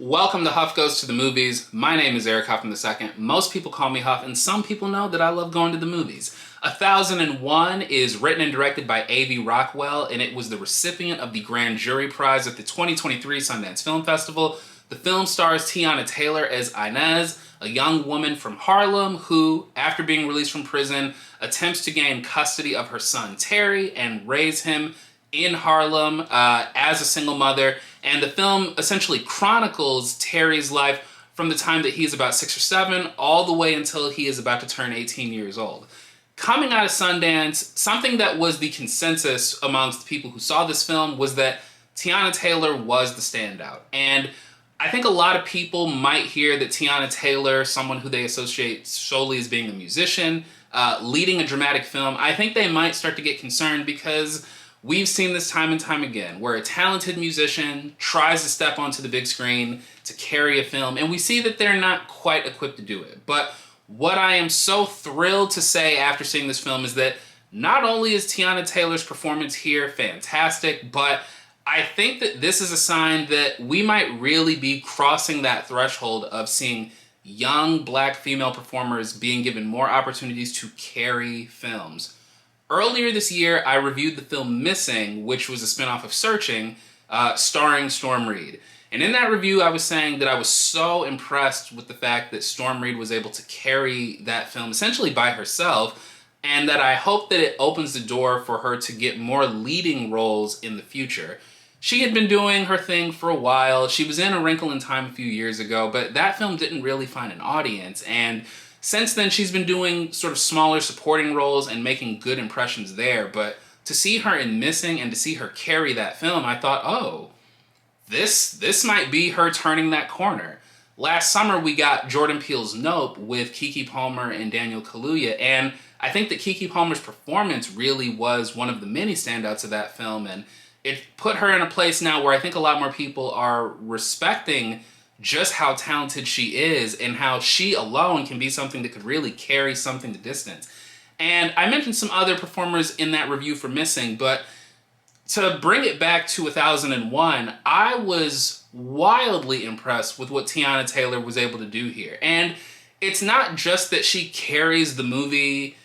Welcome to Huff Goes to the Movies. My name is Eric Huffman II. Most people call me Huff, and some people know that I love going to the movies. 1001 is written and directed by Rockwell, and it was the recipient of the Grand Jury Prize at the 2023 Sundance Film Festival. The film stars Teyana Taylor as Inez, a young woman from Harlem who, after being released from prison, attempts to gain custody of her son Terri and raise him in Harlem as a single mother. And the film essentially chronicles Terry's life from the time that he's about 6 or 7 all the way until he is about to turn 18 years old. Coming out of Sundance, something that was the consensus amongst people who saw this film was that Teyana Taylor was the standout. And I think a lot of people might hear that Teyana Taylor, someone who they associate solely as being a musician, leading a dramatic film, I think they might start to get concerned because we've seen this time and time again, where a talented musician tries to step onto the big screen to carry a film, and we see that they're not quite equipped to do it. But what I am so thrilled to say after seeing this film is that not only is Teyana Taylor's performance here fantastic, but I think that this is a sign that we might really be crossing that threshold of seeing young black female performers being given more opportunities to carry films. Earlier this year, I reviewed the film Missing, which was a spinoff of Searching, starring Storm Reid. And in that review, I was saying that I was so impressed with the fact that Storm Reid was able to carry that film essentially by herself, and that I hope that it opens the door for her to get more leading roles in the future. She had been doing her thing for a while. She was in A Wrinkle in Time a few years ago, but that film didn't really find an audience, and since then, she's been doing sort of smaller supporting roles and making good impressions there. But to see her in Missing and to see her carry that film, I thought, oh, this might be her turning that corner. Last summer, we got Jordan Peele's Nope with Keke Palmer and Daniel Kaluuya, and I think that Keke Palmer's performance really was one of the many standouts of that film, and it put her in a place now where I think a lot more people are respecting just how talented she is and how she alone can be something that could really carry something to distance. And I mentioned some other performers in that review for Missing, but to bring it back to 1001, I was wildly impressed with what Teyana Taylor was able to do here. And it's not just that she carries the movie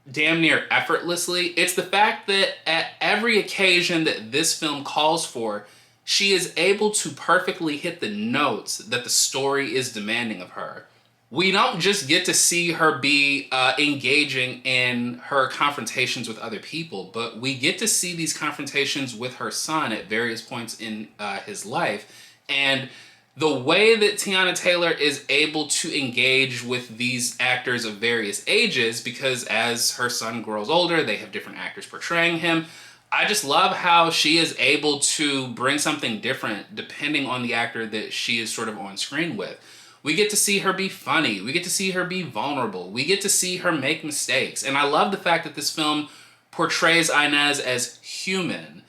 damn near effortlessly, it's the fact that at every occasion that this film calls for, she is able to perfectly hit the notes that the story is demanding of her. We don't just get to see her be engaging in her confrontations with other people, but we get to see these confrontations with her son at various points in his life. And the way that Teyana Taylor is able to engage with these actors of various ages, because as her son grows older, they have different actors portraying him, I just love how she is able to bring something different depending on the actor that she is sort of on screen with. We get to see her be funny. We get to see her be vulnerable. We get to see her make mistakes. And I love the fact that this film portrays Inez as human.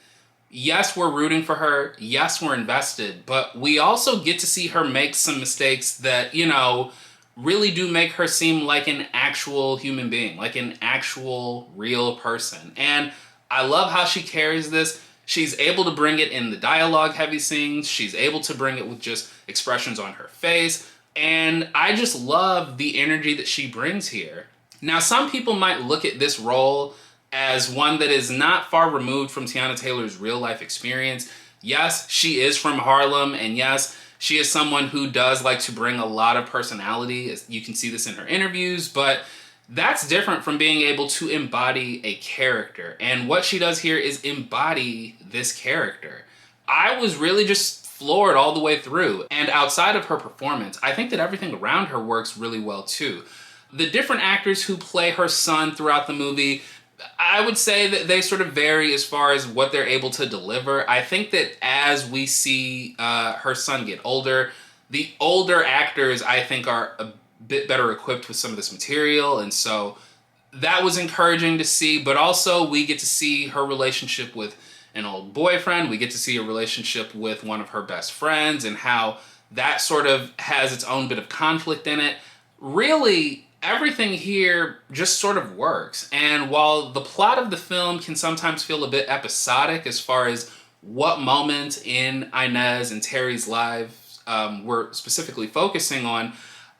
Yes, we're rooting for her. Yes, we're invested. But we also get to see her make some mistakes that, really do make her seem like an actual human being, like an actual real person. And I love how she carries this. She's able to bring it in the dialogue-heavy scenes. She's able to bring it with just expressions on her face. And I just love the energy that she brings here. Now, some people might look at this role as one that is not far removed from Teyana Taylor's real-life experience. Yes, she is from Harlem, and yes, she is someone who does like to bring a lot of personality. As you can see this in her interviews, but that's different from being able to embody a character. And what she does here is embody this character. I was really just floored all the way through. And outside of her performance, I think that everything around her works really well too. The different actors who play her son throughout the movie, I would say that they sort of vary as far as what they're able to deliver. I think that as we see her son get older, the older actors, I think, are a bit better equipped with some of this material, and so that was encouraging to see. But also we get to see her relationship with an old boyfriend. We get to see a relationship with one of her best friends and how that sort of has its own bit of conflict in it. Really, everything here just sort of works. And while the plot of the film can sometimes feel a bit episodic as far as what moment in Inez and Terry's lives we're specifically focusing on,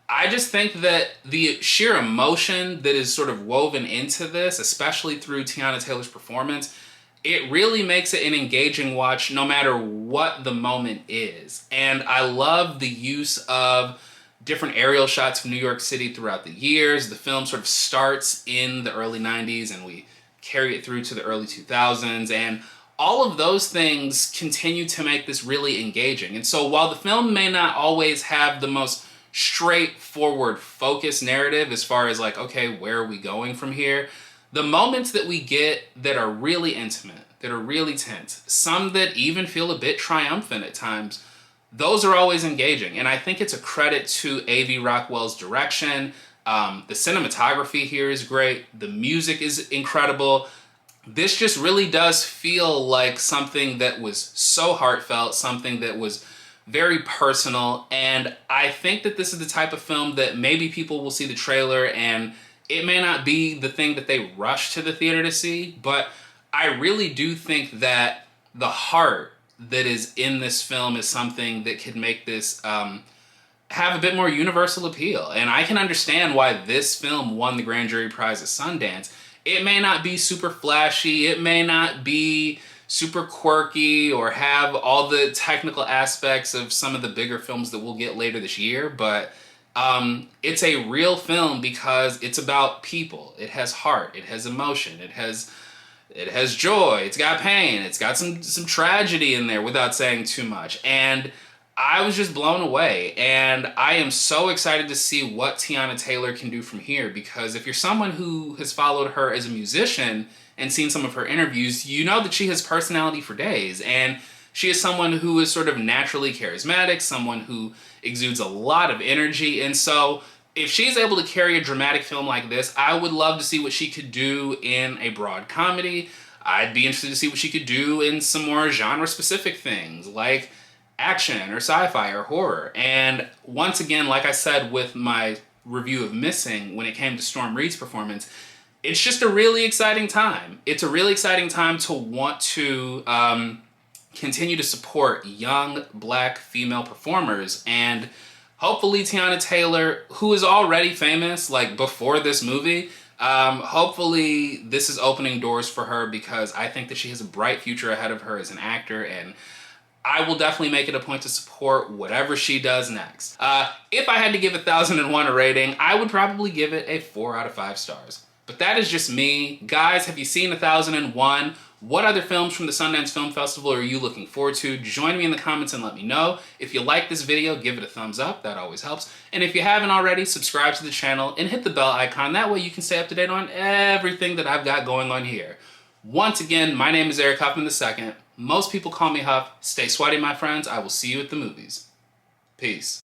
I just think that the sheer emotion that is sort of woven into this, especially through Teyana Taylor's performance, it really makes it an engaging watch no matter what the moment is. And I love the use of different aerial shots of New York City throughout the years. The film sort of starts in the early 90s and we carry it through to the early 2000s. And all of those things continue to make this really engaging. And so while the film may not always have the most straightforward focus narrative as far as like, okay, where are we going from here? The moments that we get that are really intimate, that are really tense, some that even feel a bit triumphant at times, those are always engaging. And I think it's a credit to A.V. Rockwell's direction. The cinematography here is great. The music is incredible. This just really does feel like something that was so heartfelt, something that was very personal. And I think that this is the type of film that maybe people will see the trailer and it may not be the thing that they rush to the theater to see, but I really do think that the heart that is in this film is something that could make this have a bit more universal appeal. And I can understand why this film won the Grand Jury Prize at Sundance. It may not be super flashy, it may not be super quirky or have all the technical aspects of some of the bigger films that we'll get later this year, but it's a real film because it's about people. It has heart, it has emotion, it has joy, it's got pain, it's got some tragedy in there without saying too much. And I was just blown away, and I am so excited to see what Teyana Taylor can do from here, because if you're someone who has followed her as a musician and seen some of her interviews, you know that she has personality for days, and she is someone who is sort of naturally charismatic, someone who exudes a lot of energy. And so if she's able to carry a dramatic film like this, I would love to see what she could do in a broad comedy. I'd be interested to see what she could do in some more genre-specific things like action or sci-fi or horror. And once again, like I said with my review of Missing, when it came to Storm Reed's performance, it's just a really exciting time. It's a really exciting time to want to continue to support young Black female performers. And hopefully Teyana Taylor, who is already famous like before this movie, hopefully this is opening doors for her, because I think that she has a bright future ahead of her as an actor, and I will definitely make it a point to support whatever she does next. If I had to give 1001 a rating, I would probably give it a 4 out of 5 stars. But that is just me. Guys, have you seen 1001? What other films from the Sundance Film Festival are you looking forward to? Join me in the comments and let me know. If you like this video, give it a thumbs up. That always helps. And if you haven't already, subscribe to the channel and hit the bell icon. That way you can stay up to date on everything that I've got going on here. Once again, my name is Eric Huffman II. Most people call me Huff. Stay sweaty, my friends. I will see you at the movies. Peace.